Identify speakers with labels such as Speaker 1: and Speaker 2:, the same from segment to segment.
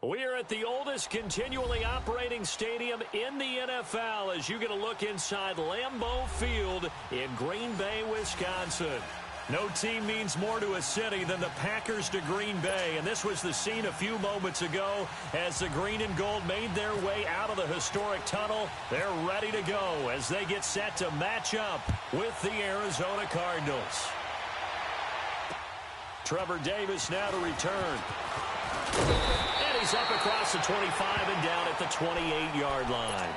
Speaker 1: We are at the oldest continually operating stadium in the NFL as you get a look inside Lambeau Field in Green Bay, Wisconsin. No team means more to a city than the Packers to Green Bay, and this was the scene a few moments ago as the green and gold made their way out of the historic tunnel. They're ready to go as they get set to match up with the Arizona Cardinals. Trevor Davis now to return. And he's up across the 25 and down at the 28-yard line.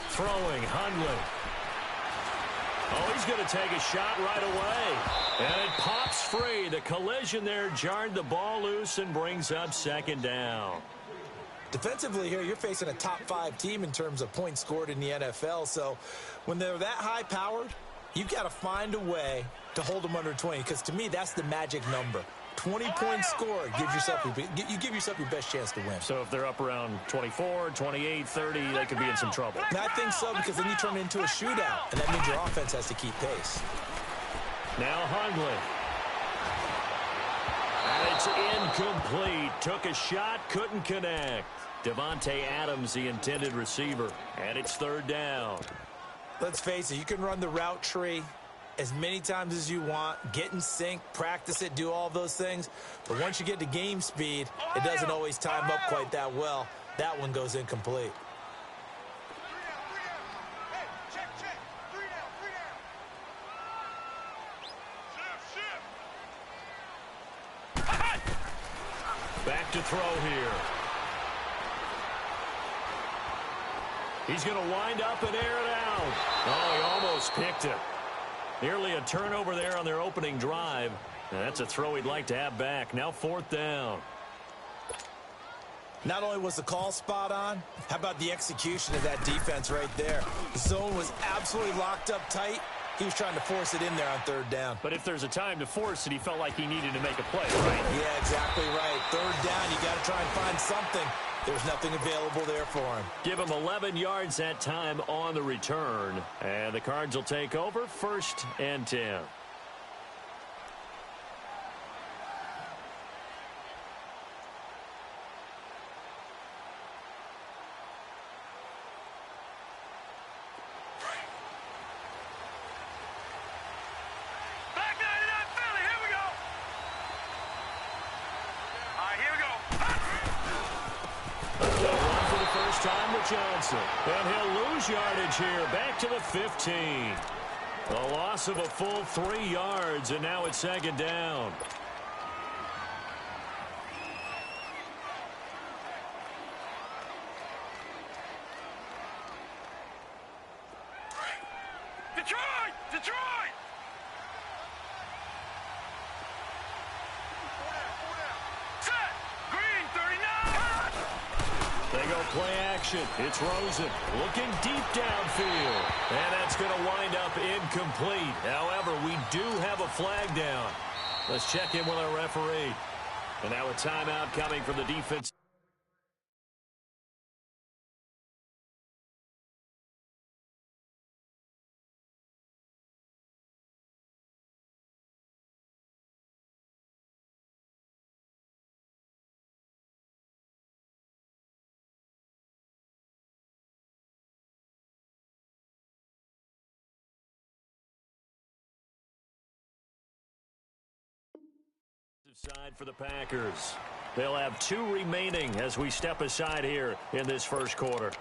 Speaker 1: Throwing, Hundley. Oh, he's going to take a shot right away. And it pops free. The collision there jarred the ball loose and brings up second down.
Speaker 2: Defensively here, you're facing a top-5 team in terms of points scored in the NFL. So when they're that high-powered, you've got to find a way to hold them under 20. Because to me, that's the magic number. 20 points scored, you give yourself your best chance to win.
Speaker 1: So if they're up around 24, 28, 30, they could be in some trouble.
Speaker 2: And I think so, because then you turn it into a shootout, and that means your offense has to keep pace.
Speaker 1: Now Hundley. And it's incomplete. Took a shot, couldn't connect. Devontae Adams, the intended receiver. And it's third down.
Speaker 2: Let's face it, you can run the route tree as many times as you want, get in sync, practice it, do all those things. But once you get to game speed, it doesn't always time up quite that well. That one goes incomplete.
Speaker 1: Back to throw here. He's going to wind up and air it out. Oh, he almost picked it. Nearly a turnover there on their opening drive. And that's a throw he'd like to have back. Now fourth down.
Speaker 2: Not only was the call spot on, how about the execution of that defense right there? The zone was absolutely locked up tight. He was trying to force it in there on third down.
Speaker 1: But if there's a time to force it, he felt like he needed to make a play, right?
Speaker 2: Yeah, exactly right. Third down, you got to try and find something. There's nothing available there for him.
Speaker 1: Give him 11 yards that time on the return. And the Cards will take over, 1st and 10. Johnson, and he'll lose yardage here, back to the 15. A loss of a full 3 yards, and now it's second down. Detroit! Play action. It's Rosen looking deep downfield. And that's going to wind up incomplete. However, we do have a flag down. Let's check in with our referee. And now a timeout coming from the defense. Side for the Packers. They'll have 2 remaining as we step aside here in this first quarter.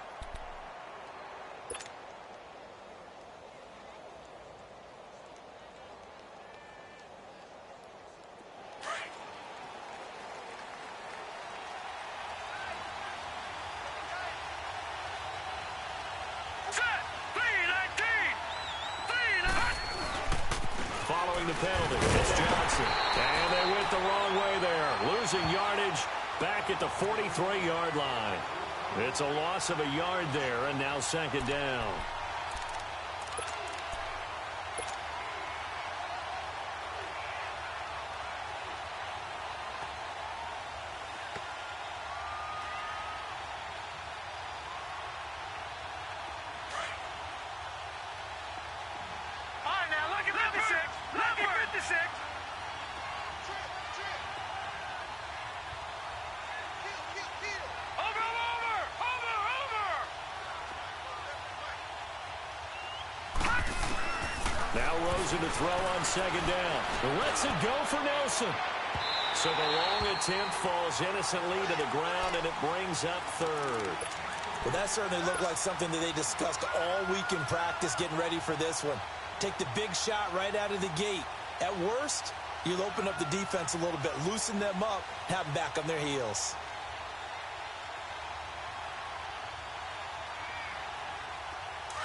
Speaker 1: The penalty. It's Johnson. And they went the wrong way there. Losing yardage back at the 43-yard line. It's a loss of a yard there, and now second down. Now Rosen to throw on second down. Lets it go for Nelson. So the long attempt falls innocently to the ground, and it brings up third.
Speaker 2: Well, that certainly looked like something that they discussed all week in practice getting ready for this one. Take the big shot right out of the gate. At worst, you'll open up the defense a little bit, loosen them up, have them back on their heels.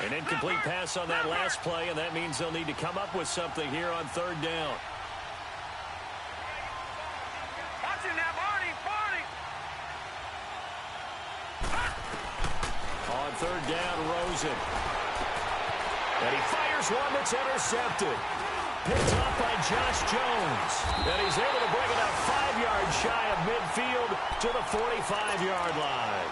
Speaker 1: An incomplete pass on that last play, and that means they'll need to come up with something here on third down.
Speaker 3: Watch it now, Barney!
Speaker 1: On third down, Rosen. And he fires one that's intercepted. Picked up by Josh Jones. And he's able to bring it up 5 yards shy of midfield to the 45-yard line.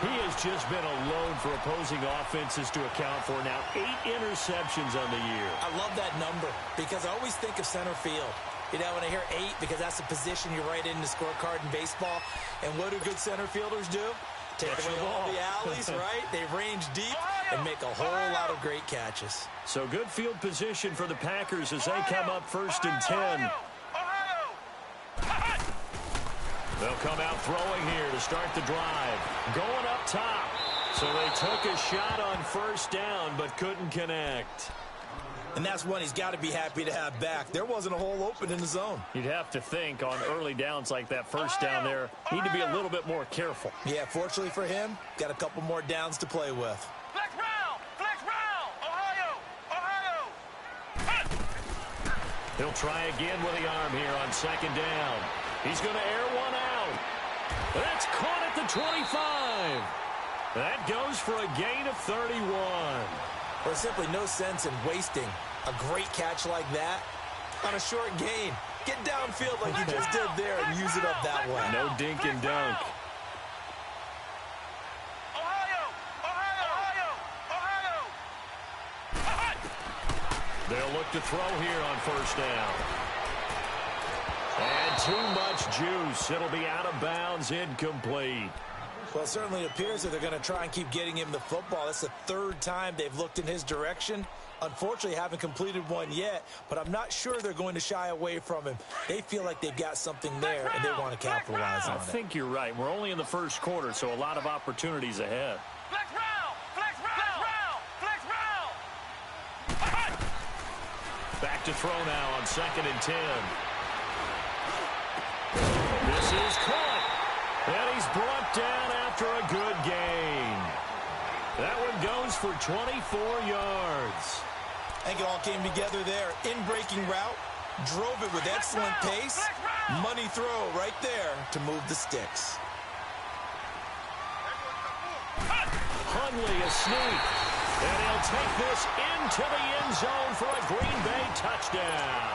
Speaker 1: He has just been a load for opposing offenses to account for. Now 8 interceptions on the year.
Speaker 2: I love that number because I always think of center field. You know, when I hear 8, because that's the position you write in the scorecard in baseball. And what do good center fielders do? Take away all the alleys, right? They range deep and make a whole lot of great catches.
Speaker 1: So good field position for the Packers as they come up first and 10. They'll come out throwing here to start the drive. Going up top. So they took a shot on first down but couldn't connect.
Speaker 2: And that's one he's got to be happy to have back. There wasn't a hole open in the zone.
Speaker 1: You'd have to think on early downs like that first down there, need to be a little bit more careful.
Speaker 2: Yeah, fortunately for him, got a couple more downs to play with.
Speaker 3: Flex round, Ohio.
Speaker 1: He'll try again with the arm here on second down. He's going to air one out. That's caught at the 25. That goes for a gain of 31.
Speaker 2: There's simply no sense in wasting a great catch like that on a short gain. Get downfield like you just did there and use it up that way.
Speaker 1: No dink and dunk. They'll look to throw here on first down. And too much juice. It'll be out of bounds, incomplete.
Speaker 2: Well, it certainly appears that they're going to try and keep getting him the football. That's the 3rd time they've looked in his direction. Unfortunately, haven't completed one yet, but I'm not sure they're going to shy away from him. They feel like they've got something there, and they want to capitalize on it.
Speaker 1: I think you're right. We're only in the first quarter, so a lot of opportunities ahead.
Speaker 3: Flex round.
Speaker 1: Back to throw now on second and 10. This is caught. And he's brought down after a good gain. That one goes for 24 yards.
Speaker 2: I think it all came together there. In-breaking route, drove it with excellent pace. Money throw right there to move the sticks.
Speaker 1: Hundley a sneak. And he'll take this into the end zone for a Green Bay touchdown.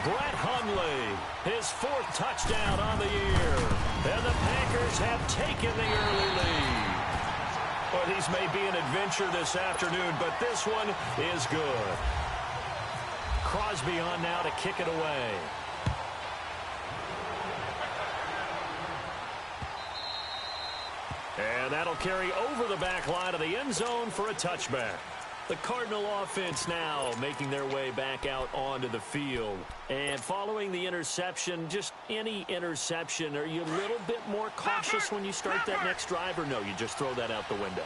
Speaker 1: Brett Hundley, his 4th touchdown on the year. And the Packers have taken the early lead. Well, these may be an adventure this afternoon, but this one is good. Crosby on now to kick it away. And that'll carry over the back line of the end zone for a touchback. The Cardinal offense now making their way back out onto the field. And following the interception, just any interception, are you a little bit more cautious when you start that next drive, or no, you just throw that out the window?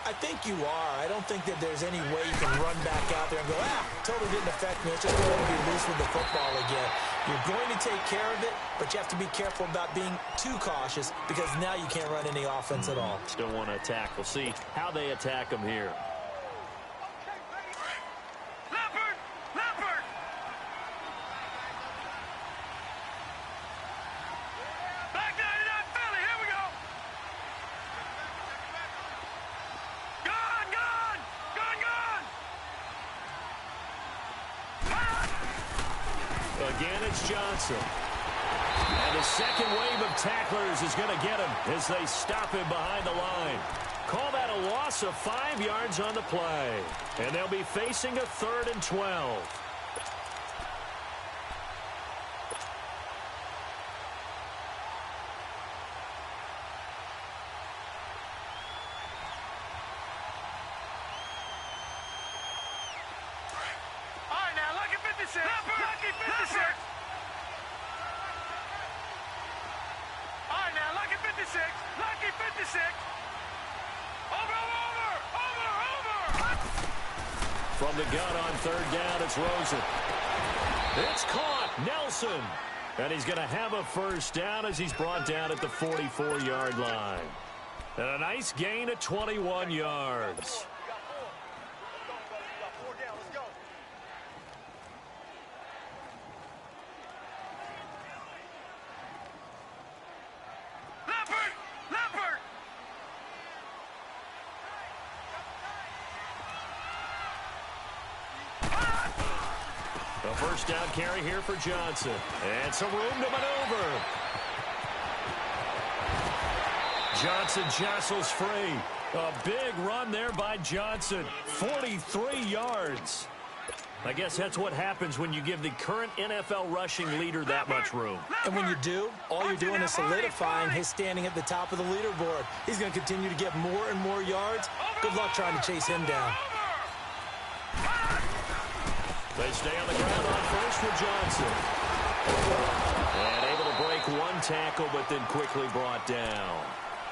Speaker 2: I think you are. I don't think that there's any way you can run back out there and go, totally didn't affect me. It's just going to be loose with the football again. You're going to take care of it, but you have to be careful about being too cautious because now you can't run any offense at all.
Speaker 1: Still want to attack. We'll see how they attack them here. Again, it's Johnson. And the second wave of tacklers is going to get him as they stop him behind the line. Call that a loss of 5 yards on the play. And they'll be facing a 3rd and 12.
Speaker 3: Lucky 56. All right, now, lucky 56. Lucky 56. Over.
Speaker 1: From the gun on 3rd down, it's Rosen. It's caught. Nelson. And he's going to have a 1st down as he's brought down at the 44-yard line. And a nice gain of 21 yards. A 1st down carry here for Johnson. And some room to maneuver. Johnson jostles free. A big run there by Johnson. 43 yards. I guess that's what happens when you give the current NFL rushing leader that much room.
Speaker 2: And when you do, all you're doing is solidifying his standing at the top of the leaderboard. He's going to continue to get more and more yards. Good luck trying to chase him down.
Speaker 1: They stay on the ground on 1st with Johnson. And able to break 1 tackle, but then quickly brought down.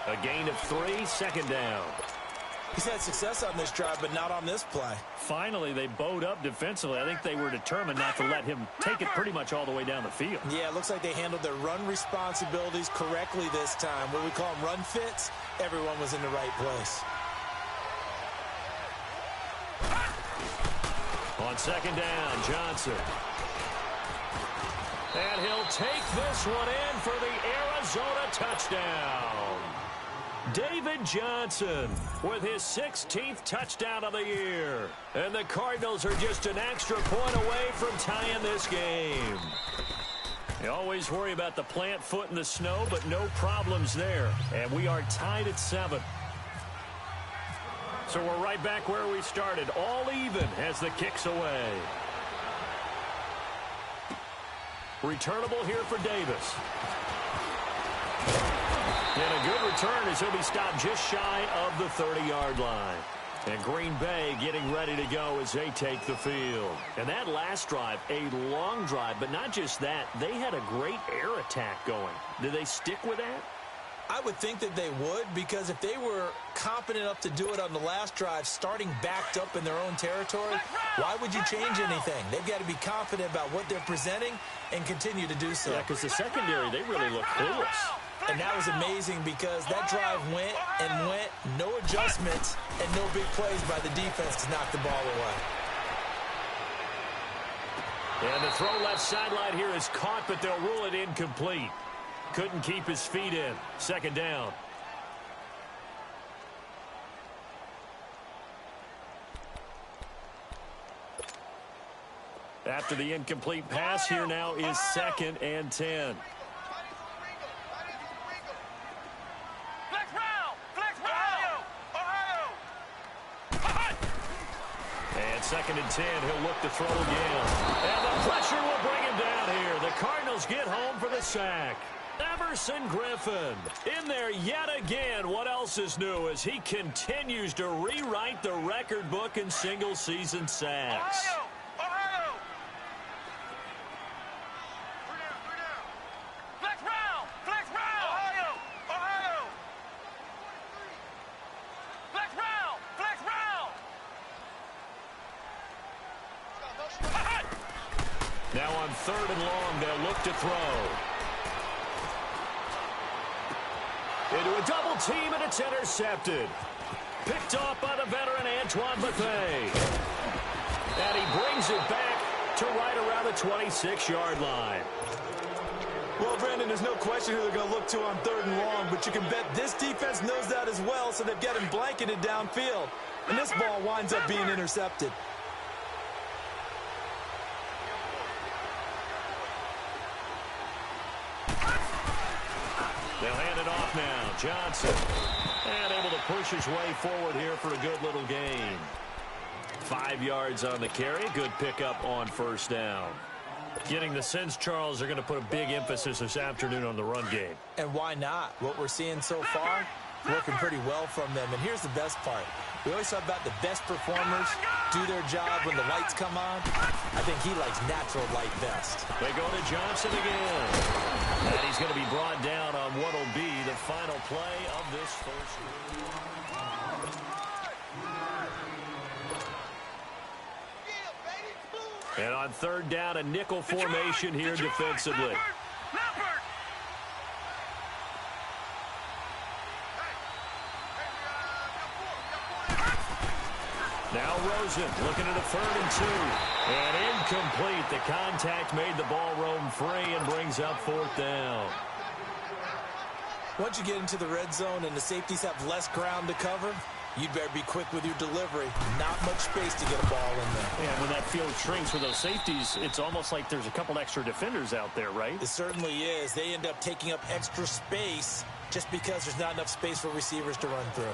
Speaker 1: A gain of 3, 2nd down.
Speaker 2: He's had success on this drive, but not on this play.
Speaker 1: Finally, they bowed up defensively. I think they were determined not to let him take it pretty much all the way down the field.
Speaker 2: Yeah, it looks like they handled their run responsibilities correctly this time. What we call them run fits, everyone was in the right place.
Speaker 1: On 2nd down, Johnson. And he'll take this one in for the Arizona touchdown. David Johnson with his 16th touchdown of the year. And the Cardinals are just an extra point away from tying this game. You always worry about the plant foot in the snow, but no problems there. And we are tied at 7. So we're right back where we started, all even as the kick's away. Returnable here for Davis. And a good return as he'll be stopped just shy of the 30-yard line. And Green Bay getting ready to go as they take the field. And that last drive, a long drive, but not just that. They had a great air attack going. Did they stick with that?
Speaker 2: I would think that they would, because if they were competent enough to do it on the last drive, starting backed up in their own territory, why would you change anything? They've got to be confident about what they're presenting and continue to do so.
Speaker 1: Yeah, because the secondary, they really look clueless.
Speaker 2: And that was amazing because that drive went and went, no adjustments, and no big plays by the defense to knock the ball away.
Speaker 1: And the throw left sideline here is caught, but they'll rule it incomplete. Couldn't keep his feet in. 2nd down. After the incomplete pass, here now is 2nd and 10. And 2nd and 10, he'll look to throw again. And the pressure will bring him down here. The Cardinals get home for the sack. Everson Griffin in there yet again. What else is new as he continues to rewrite the record book in single-season sacks.
Speaker 3: Ohio. Flex round. Ohio. Flex round.
Speaker 1: Now on 3rd and long, they'll look to throw. Into a double team, and it's intercepted. Picked off by the veteran Antoine Bethea. And he brings it back to right around the 26-yard line.
Speaker 2: Well, Brandon, there's no question who they're going to look to on 3rd and long, but you can bet this defense knows that as well, so they've got him blanketed downfield. And this ball winds up being intercepted.
Speaker 1: Johnson. And able to push his way forward here for a good little gain. 5 yards on the carry. Good pickup on first down. Getting the sense, Charles, they're going to put a big emphasis this afternoon on the run game.
Speaker 2: And why not? What we're seeing so far, working pretty well from them. And here's the best part. We always talk about the best performers do their job when the lights come on. I think he likes natural light best.
Speaker 1: They go to Johnson again. And he's going to be brought down on what will be the final play of this first quarter. And on third down, a nickel formation here defensively. Now Rosen looking at a 3rd and 2. And incomplete. The contact made the ball roam free and brings up 4th down.
Speaker 2: Once you get into the red zone and the safeties have less ground to cover, you'd better be quick with your delivery. Not much space to get a ball in there.
Speaker 4: Yeah, when that field shrinks with those safeties, it's almost like there's a couple extra defenders out there, right?
Speaker 2: It certainly is. They end up taking up extra space just because there's not enough space for receivers to run through.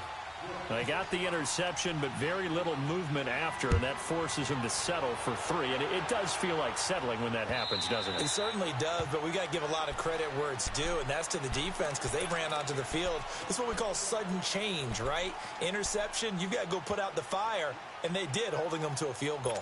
Speaker 1: They got the interception, but very little movement after, and that forces him to settle for 3. And it does feel like settling when that happens, doesn't it?
Speaker 2: It certainly does, but we got to give a lot of credit where it's due, and that's to the defense because they ran onto the field. This is what we call sudden change, right? Interception, you've got to go put out the fire, and they did, holding them to a field goal.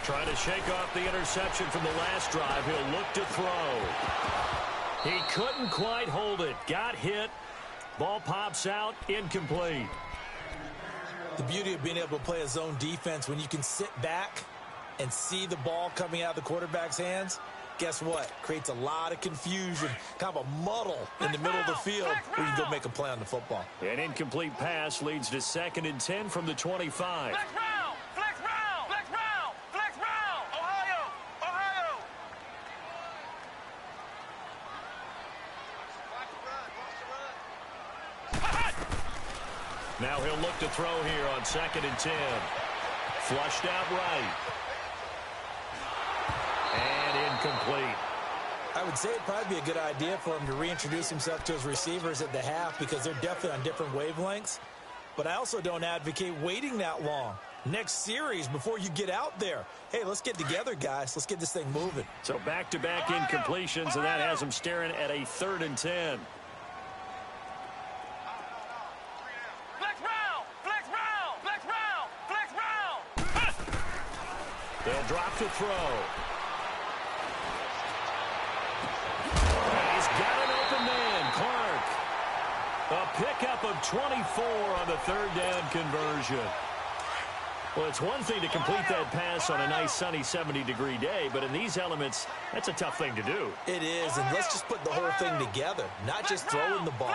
Speaker 1: Trying to shake off the interception from the last drive. He'll look to throw. He couldn't quite hold it. Got hit. Ball pops out. Incomplete.
Speaker 2: The beauty of being able to play a zone defense when you can sit back and see the ball coming out of the quarterback's hands, guess what? Creates a lot of confusion, kind of a muddle in the middle of the field where you can go make a play on the football.
Speaker 1: An incomplete pass leads to 2nd and 10 from the 25. Now he'll look to throw here on 2nd and 10. Flushed out right. And incomplete.
Speaker 2: I would say it'd probably be a good idea for him to reintroduce himself to his receivers at the half because they're definitely on different wavelengths. But I also don't advocate waiting that long. Next series before you get out there. Hey, let's get together, guys. Let's get this thing moving.
Speaker 1: So back-to-back incompletions, and that has him staring at a 3rd and 10. They'll drop to throw. And he's got an open man, Clark. A pickup of 24 on the 3rd down conversion. Well, it's one thing to complete that pass on a nice sunny 70-degree day, but in these elements, that's a tough thing to do.
Speaker 2: It is, and let's just put the whole thing together, not just throwing the ball.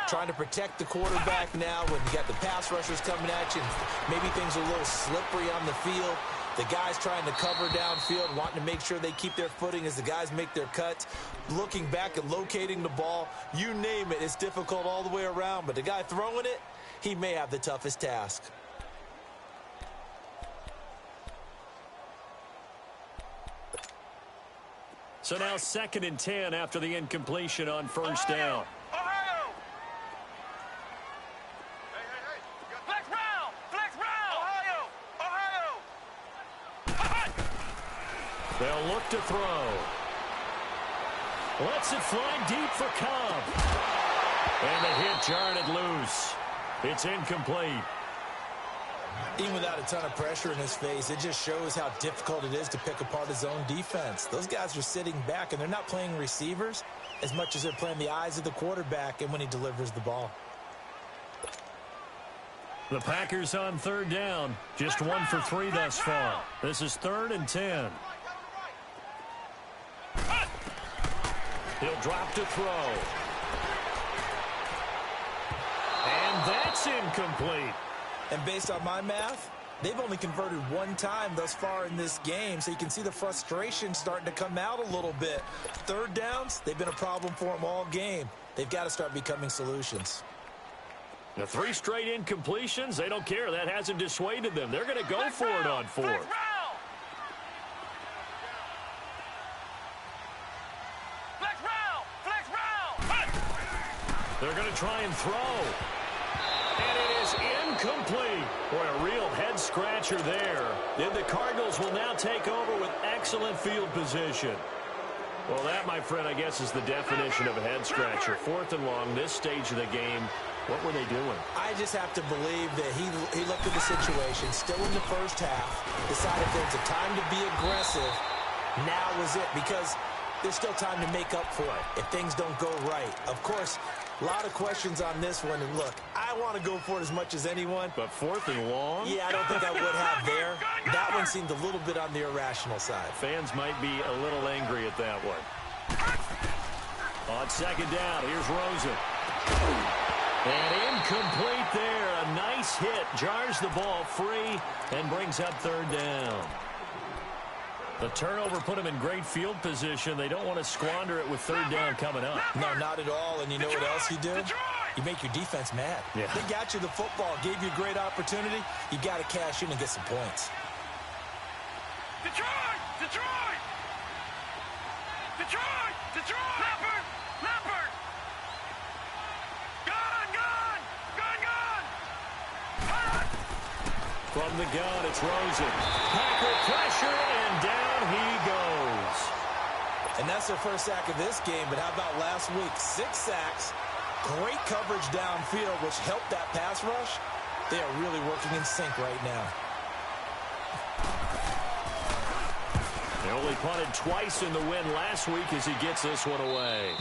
Speaker 2: Trying to protect the quarterback now when you got the pass rushers coming at you. Maybe things are a little slippery on the field. The guys trying to cover downfield, wanting to make sure they keep their footing as the guys make their cuts. Looking back and locating the ball, you name it, it's difficult all the way around. But the guy throwing it, he may have the toughest task.
Speaker 1: So now 2nd and 10 after the incompletion on first down. They'll look to throw. Lets it fly deep for Cobb. And the hit jarred it loose. It's incomplete.
Speaker 2: Even without a ton of pressure in his face, it just shows how difficult it is to pick apart his own defense. Those guys are sitting back, and they're not playing receivers as much as they're playing the eyes of the quarterback and when he delivers the ball.
Speaker 1: The Packers on 3rd down. Just 1 for 3 thus far. This is 3rd and 10. He'll drop to throw. And that's incomplete.
Speaker 2: And based on my math, They've only converted one time thus far in this game, so you can see the frustration starting to come out a little bit. Third downs, they've been a problem for them all game. They've got to start becoming solutions.
Speaker 1: The 3 straight incompletions, they don't care. That hasn't dissuaded them. They're going to go for it on 4th. They're going to try and throw. And it is incomplete. Boy, a real head-scratcher there. And the Cardinals will now take over with excellent field position. Well, that, my friend, I guess is the definition of a head-scratcher. 4th and long, this stage of the game. What were they doing?
Speaker 2: I just have to believe that he looked at the situation, still in the first half, decided there's a time to be aggressive. Now was it, because there's still time to make up for it if things don't go right. Of course, a lot of questions on this one, and look, I want to go for it as much as anyone.
Speaker 1: But 4th and long?
Speaker 2: Yeah, I don't think I would have there. That one seemed a little bit on the irrational side.
Speaker 1: Fans might be a little angry at that one. On 2nd down, here's Rosen. And incomplete there. A nice hit. Jars the ball free and brings up 3rd down. The turnover put them in great field position. They don't want to squander it with 3rd down coming up.
Speaker 2: No, not at all. And you know what else you do? You make your defense mad.
Speaker 1: Yeah.
Speaker 2: They got you the football, gave you a great opportunity. You got to cash in and get some points.
Speaker 3: Detroit! Detroit! Detroit! Detroit! Leopard! Leopard! Gun!
Speaker 1: From the gun, it's Rosen. Packer pressure, and down he goes.
Speaker 2: And that's their first sack of this game, but how about last week? 6 sacks, great coverage downfield, which helped that pass rush. They are really working in sync right now.
Speaker 1: They only punted twice in the win last week as he gets this one away.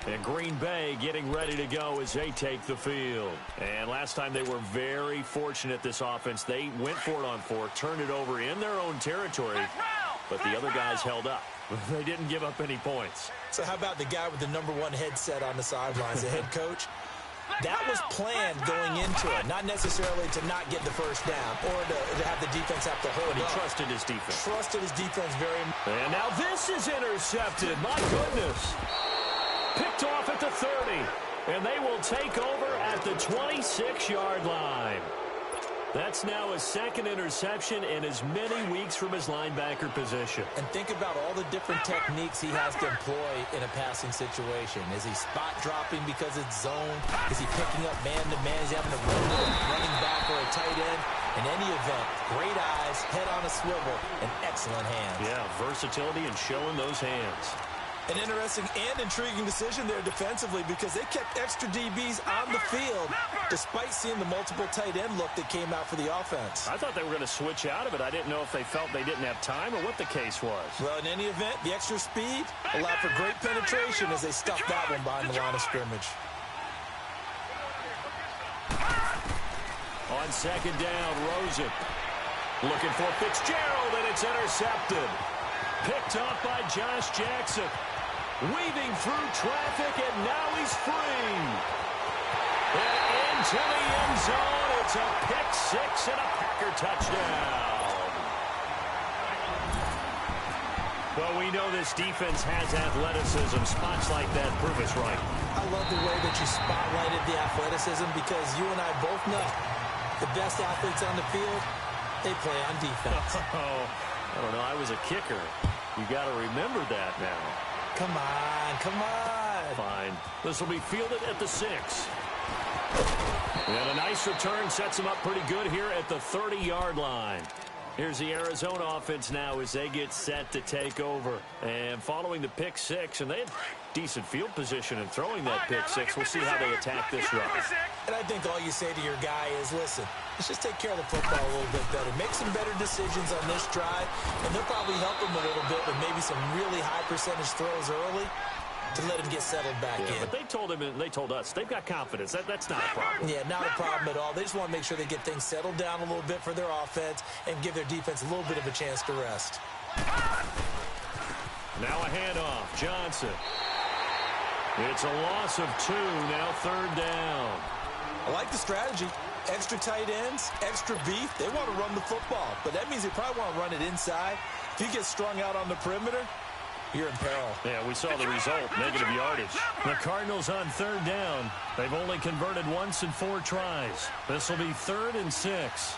Speaker 1: And Green Bay getting ready to go as they take the field. And last time they were very fortunate, this offense. They went for it on 4, turned it over in their own territory, but the other guys held up. They didn't give up any points.
Speaker 2: So how about the guy with the #1 headset on the sidelines, the head coach? That was planned going into it, not necessarily to not get the first down or to have the defense have to hold
Speaker 1: But he
Speaker 2: up.
Speaker 1: trusted his defense.
Speaker 2: Trusted his defense very much.
Speaker 1: And now this is intercepted. My goodness. Picked off at the 30. And they will take over at the 26-yard line. That's now his 2nd interception in as many weeks from his linebacker position.
Speaker 2: And think about all the different techniques he has to employ in a passing situation. Is he spot dropping because it's zone? Is he picking up man-to-man? Is he having to run with a running back or a tight end? In any event, great eyes, head on a swivel, and excellent hands.
Speaker 1: Yeah, versatility and showing those hands.
Speaker 2: An interesting and intriguing decision there defensively because they kept extra DBs on the field despite seeing the multiple tight end look that came out for the offense.
Speaker 1: I thought they were going to switch out of it. I didn't know if they felt they didn't have time or what the case was.
Speaker 2: Well, in any event, the extra speed allowed for great penetration as they stuffed that one behind the line of scrimmage.
Speaker 1: On 2nd down, Rosen looking for Fitzgerald, and it's intercepted. Picked off by Josh Jackson. Weaving through traffic, and now he's free. And into the end zone. It's a pick-6 and a Packer touchdown. Well, we know this defense has athleticism. Spots like that prove us right.
Speaker 2: I love the way that you spotlighted the athleticism because you and I both know the best athletes on the field, they play on defense.
Speaker 1: Oh, I don't know. I was a kicker. You got to remember that now.
Speaker 2: Come on, come on.
Speaker 1: Fine. This will be fielded at the 6. And a nice return sets them up pretty good here at the 30-yard line. Here's the Arizona offense now as they get set to take over. And following the pick-6, and they had decent field position in throwing that pick-6. We'll see how they attack this run.
Speaker 2: And I think all you say to your guy is, listen, let's just take care of the football a little bit better. Make some better decisions on this drive, and they'll probably help him a little bit with maybe some really high percentage throws early to let him get settled back in.
Speaker 1: But they told him and they told us they've got confidence. That's not a problem.
Speaker 2: Yeah, not a problem at all. They just want to make sure they get things settled down a little bit for their offense and give their defense a little bit of a chance to rest.
Speaker 1: Now a handoff. Johnson. It's a loss of 2. Now 3rd down.
Speaker 2: I like the strategy. Extra tight ends, extra beef. They want to run the football, but that means they probably want to run it inside. If you get strung out on the perimeter, you're in peril.
Speaker 4: Yeah, we saw the result, negative yardage.
Speaker 1: The Cardinals on third down. They've only converted once in 4 tries. This will be 3rd and 6.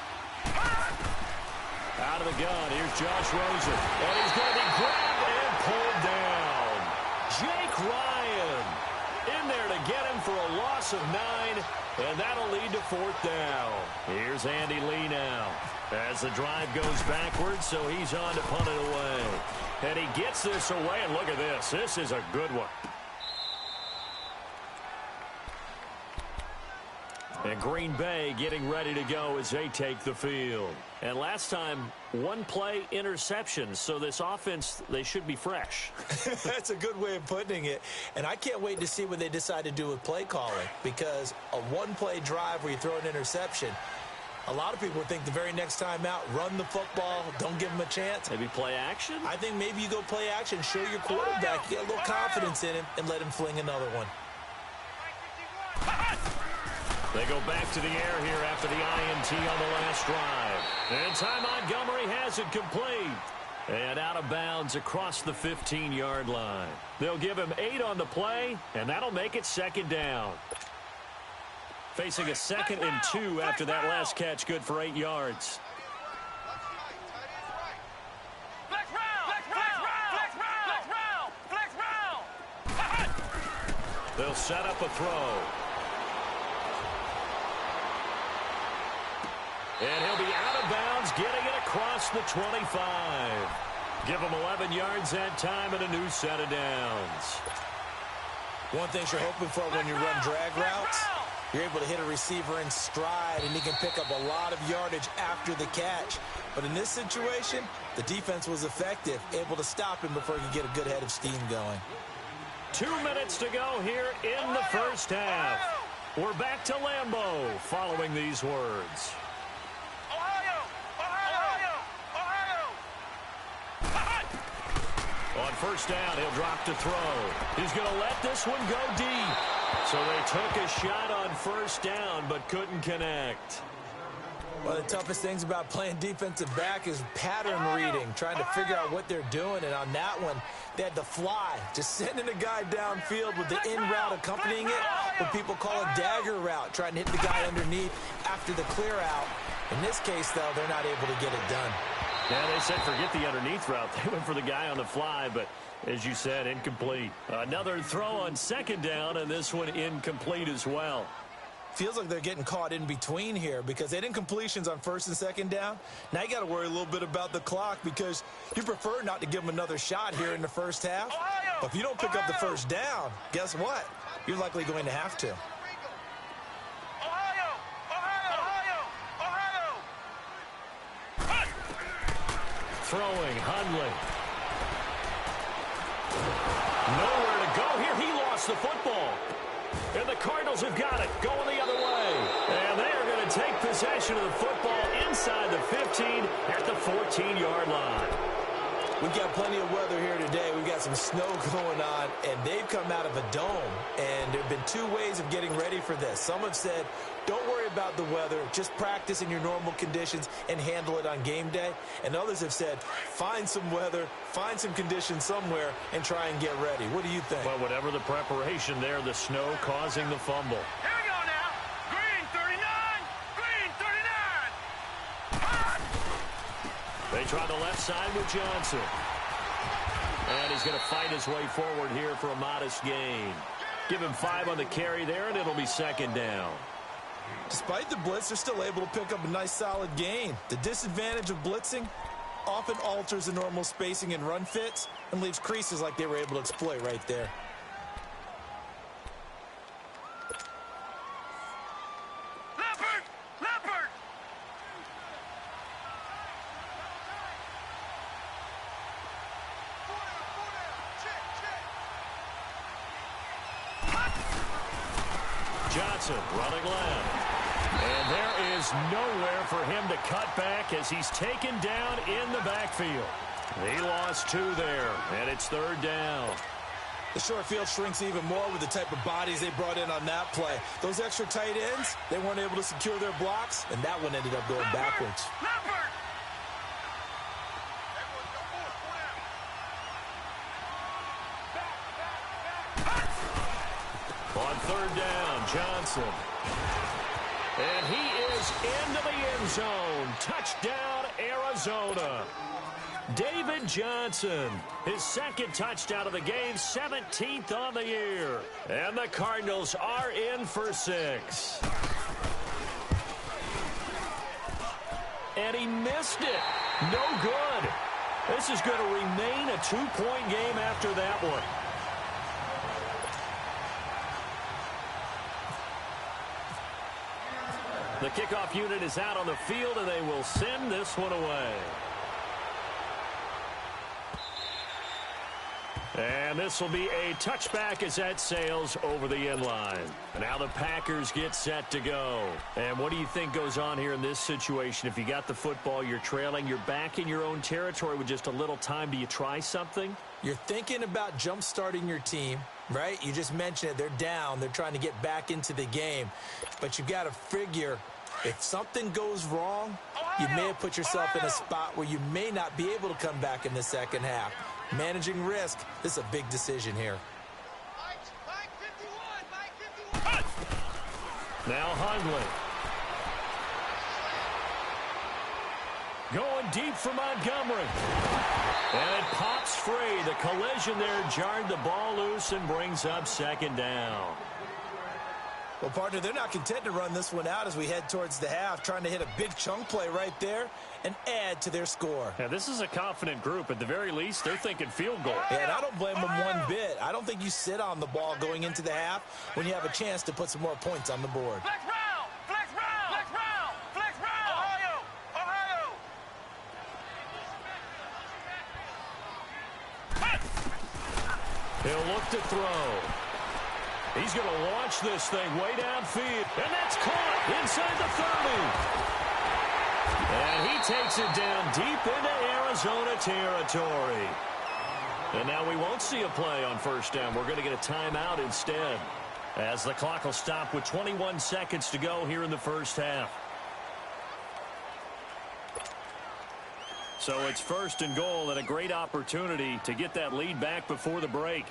Speaker 1: Out of the gun, here's Josh Rosen. And he's going to be grabbed and pulled down. Jake Ryan in there to get him for a loss of 9, and that'll lead to 4th down. Here's Andy Lee now as the drive goes backwards, so he's on to punt it away. And he gets this away, and look at this. This is a good one. And Green Bay getting ready to go as they take the field. And last time, 1-play interception. So this offense, they should be fresh.
Speaker 2: That's a good way of putting it. And I can't wait to see what they decide to do with play calling. Because a 1-play drive where you throw an interception, a lot of people think the very next time out, run the football, don't give them a chance.
Speaker 1: Maybe play action?
Speaker 2: I think maybe you go play action, show your quarterback, get a little confidence in him, and let him fling another one.
Speaker 1: They go back to the air here after the INT on the last drive. And Ty Montgomery has it complete. And out of bounds across the 15-yard line. They'll give him 8 on the play, and that'll make it 2nd down. Facing a 2nd and 2 after that last catch, good for 8 yards. They'll set up a throw. And he'll be out of bounds, getting it across the 25. Give him 11 yards that time and a new set of downs.
Speaker 2: One thing you're hoping for when you run drag routes, you're able to hit a receiver in stride, and he can pick up a lot of yardage after the catch. But in this situation, the defense was effective, able to stop him before he could get a good head of steam going.
Speaker 1: 2 minutes to go here in the first half. We're back to Lambeau following these words. On first down, he'll drop to throw. He's going to let this one go deep. So they took a shot on first down, but couldn't connect.
Speaker 2: One of the toughest things about playing defensive back is pattern reading, trying to figure out what they're doing. And on that one, they had to fly, just sending a guy downfield with the in route accompanying it, what people call a dagger route, trying to hit the guy underneath after the clear out. In this case, though, they're not able to get it done.
Speaker 1: Yeah, they said forget the underneath route. They went for the guy on the fly, but as you said, incomplete. Another throw on 2nd down, and this one incomplete as well.
Speaker 2: Feels like they're getting caught in between here because they had incompletions on 1st and 2nd down. Now you got to worry a little bit about the clock because you prefer not to give them another shot here in the first half. But if you don't pick up the first down, guess what? You're likely going to have to.
Speaker 1: Throwing, Hundley. Nowhere to go here. He lost the football. And the Cardinals have got it, going the other way. And they are going to take possession of the football inside the 15 at the 14-yard line.
Speaker 2: We've got plenty of weather here today. We've got some snow going on, and they've come out of a dome. And there have been 2 ways of getting ready for this. Some have said, don't worry about the weather. Just practice in your normal conditions and handle it on game day. And others have said, find some weather, find some conditions somewhere, and try and get ready. What do you think?
Speaker 1: Well, whatever the preparation there, the snow causing the fumble.
Speaker 3: Here we go now. Green 39. Green 39.
Speaker 1: They try the left side with Johnson. And he's going to fight his way forward here for a modest gain. Give him 5 on the carry there, and it'll be 2nd down.
Speaker 2: Despite the blitz, they're still able to pick up a nice solid gain. The disadvantage of blitzing often alters the normal spacing and run fits and leaves creases like they were able to exploit right there.
Speaker 3: Leopard! Leopard!
Speaker 1: Johnson running left. And there is nowhere for him to cut back as he's taken down in the backfield. He lost 2 there, and it's 3rd down.
Speaker 2: The short field shrinks even more with the type of bodies they brought in on that play. Those extra tight ends, they weren't able to secure their blocks, and that one ended up going backwards.
Speaker 1: On third down, Johnson. And he is into the end zone. Touchdown, Arizona. David Johnson, his second touchdown of the game, 17th on the year. And the Cardinals are in for 6. And he missed it. No good. This is going to remain a 2-point game after that one. The kickoff unit is out on the field, and they will send this one away. And this will be a touchback as that sails over the end line. And now the Packers get set to go. And what do you think goes on here in this situation? If you got the football, you're trailing, you're back in your own territory with just a little time. Do you try something?
Speaker 2: You're thinking about jump-starting your team, right? You just mentioned it. They're down. They're trying to get back into the game. But you've got to figure if something goes wrong, you may have put yourself in a spot where you may not be able to come back in the second half. Managing risk, this is a big decision here.
Speaker 1: Now Hundley. Going deep for Montgomery. And it pops free. The collision there jarred the ball loose and brings up second down.
Speaker 2: Well, partner, they're not content to run this one out as we head towards the half, trying to hit a big chunk play right there and add to their score.
Speaker 4: Yeah, this is a confident group. At the very least, they're thinking field goal.
Speaker 2: Yeah, and I don't blame them one bit. I don't think you sit on the ball going into the half when you have a chance to put some more points on the board.
Speaker 3: Flex round! Flex round! Flex round! Flex round! Ohio! Ohio!
Speaker 1: He'll look to throw. He's going to launch this thing way downfield. And that's caught inside the 30. And he takes it down deep into Arizona territory. And now we won't see a play on first down. We're going to get a timeout instead, as the clock will stop with 21 seconds to go here in the first half. So it's first and goal and a great opportunity to get that lead back before the break.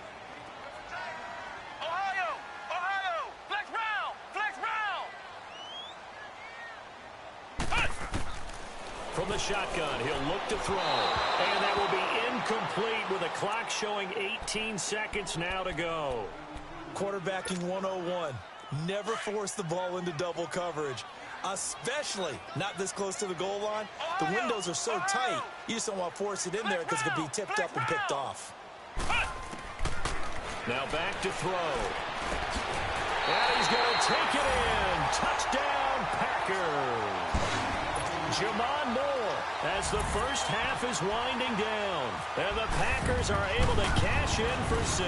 Speaker 1: From the shotgun, he'll look to throw. And that will be incomplete with a clock showing 18 seconds now to go.
Speaker 2: Quarterbacking 101. Never force the ball into double coverage, especially not this close to the goal line. The windows are so tight, you just don't want to force it in there because it could be tipped up and picked off.
Speaker 1: Now back to throw. And he's going to take it in. Touchdown, Packers. Jamon Moore as the first half is winding down. And the Packers are able to cash in for 6.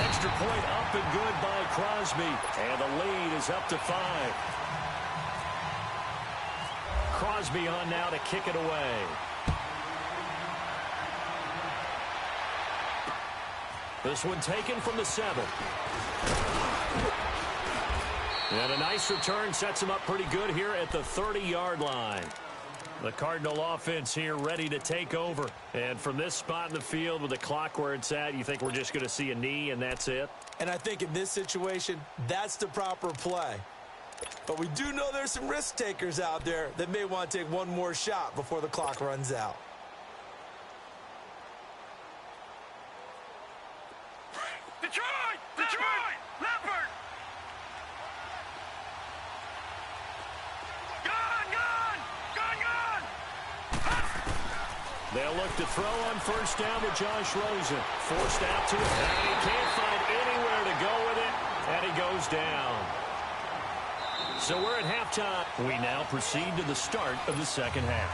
Speaker 1: Extra point up and good by Crosby. And the lead is up to 5. Crosby on now to kick it away. This one taken from the 7. And a nice return sets him up pretty good here at the 30-yard line. The Cardinal offense here ready to take over. And from this spot in the field with the clock where it's at, you think we're just going to see a knee and that's it?
Speaker 2: And I think in this situation, that's the proper play. But we do know there's some risk takers out there that may want to take one more shot before the clock runs out.
Speaker 3: Detroit! Detroit! Leopard!
Speaker 1: They'll look to throw on first down with Josh Rosen. Forced out to it, and he can't find anywhere to go with it, and he goes down. So we're at halftime. We now proceed to the start of the second half.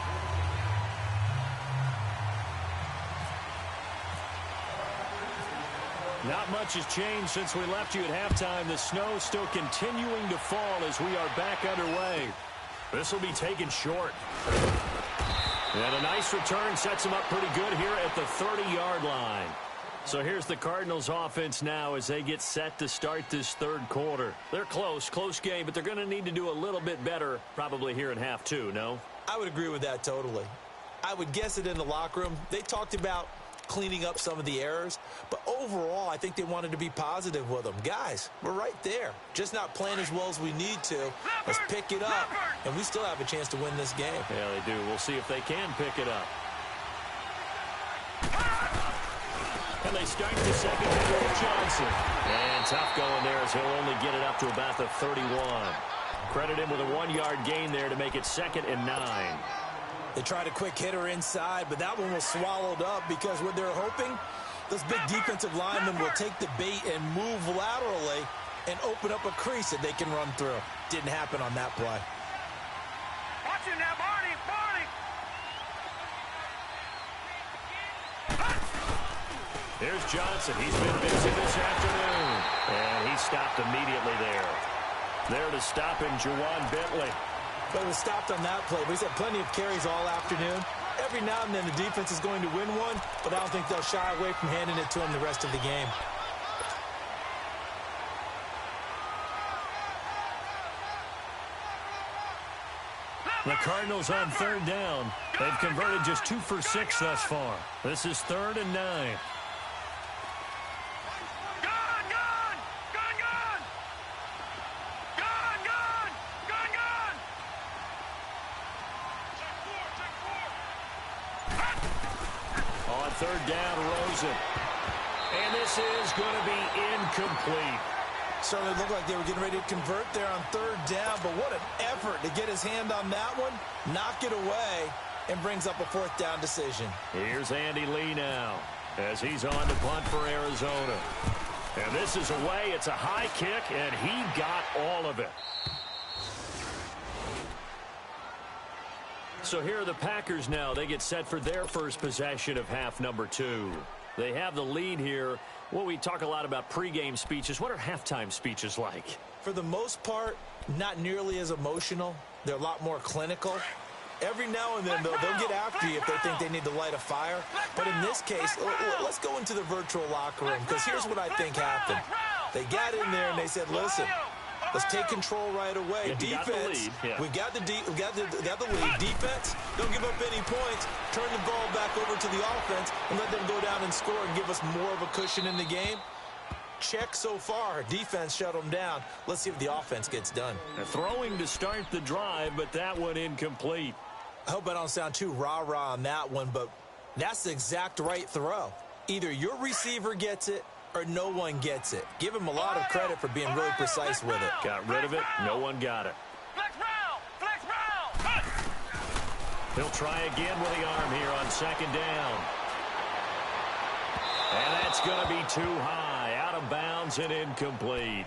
Speaker 1: Not much has changed since we left you at halftime. The snow still continuing to fall as we are back underway. This will be taken short. And a nice return sets him up pretty good here at the 30-yard line. So here's the Cardinals offense now as they get set to start this third quarter. They're close game, but they're going to need to do a little bit better probably here in half two, no?
Speaker 2: I would agree with that totally. I would guess it in the locker room. They talked about cleaning up some of the errors, but overall I think they wanted to be positive with them. Guys, we're right there. Just not playing as well as we need to. Let's pick it up, and we still have a chance to win this game.
Speaker 1: Yeah, they do. We'll see if they can pick it up. And they start the second half with Johnson. And tough going there as he'll only get it up to about the 31. Credit him with a 1-yard gain there to make it 2nd and 9.
Speaker 2: They tried a quick hitter inside, but that one was swallowed up because what they're hoping, those big defensive linemen will take the bait and move laterally and open up a crease that they can run through. Didn't happen on that play.
Speaker 3: Watch it now, Barney.
Speaker 1: Here's Johnson. He's been busy this afternoon. And he stopped immediately there. There to stop him, Juwan Bentley.
Speaker 2: But it was stopped on that play. He's had plenty of carries all afternoon. Every now and then the defense is going to win one, but I don't think they'll shy away from handing it to him the rest of the game.
Speaker 1: The Cardinals on 3rd down. They've converted just 2 for 6 thus far. This is 3rd and 9. On 3rd down, Rosen. And this is going to be incomplete.
Speaker 2: Certainly looked like they were getting ready to convert there on 3rd down, but what an effort to get his hand on that one, knock it away, and brings up a 4th down decision.
Speaker 1: Here's Andy Lee now as he's on to punt for Arizona. And this is away. It's a high kick, and he got all of it. So here are the Packers now. They get set for their first possession of half number 2. They have the lead here. Well, we talk a lot about pregame speeches. What are halftime speeches like?
Speaker 2: For the most part, not nearly as emotional. They're a lot more clinical. Every now and then, though, they'll get after you if they think they need to light a fire. But in this case, let's go into the virtual locker room, because here's what I think happened. They got in there and they said, listen, let's take control right away.
Speaker 1: Yeah,
Speaker 2: defense,
Speaker 1: we
Speaker 2: got the lead. Defense, don't give up any points. Turn the ball back over to the offense and let them go down and score and give us more of a cushion in the game. Check so far. Defense shut them down. Let's see if the offense gets done.
Speaker 1: Throwing to start the drive, but that one incomplete.
Speaker 2: I hope I don't sound too rah-rah on that one, but that's the exact right throw. Either your receiver gets it or no one gets it. Give him a lot of credit for being really precise with it.
Speaker 1: Got rid of it. No one got it.
Speaker 3: Flex route.
Speaker 1: He'll try again with the arm here on 2nd down. And that's going to be too high. Out of bounds and incomplete.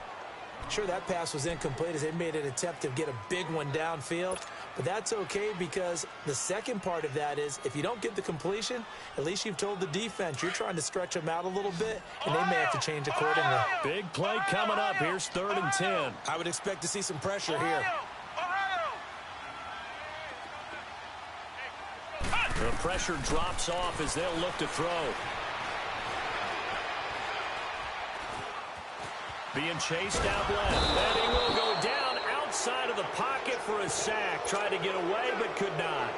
Speaker 2: Sure, that pass was incomplete as they made an attempt to get a big one downfield. But that's okay because the second part of that is if you don't get the completion, at least you've told the defense you're trying to stretch them out a little bit, and they may have to change accordingly.
Speaker 1: Big play coming up. Here's 3rd and 10.
Speaker 2: I would expect to see some pressure here.
Speaker 1: The pressure drops off as they'll look to throw. Being chased out left. And he will go down outside of the pocket for a sack. Tried to get away, but could not.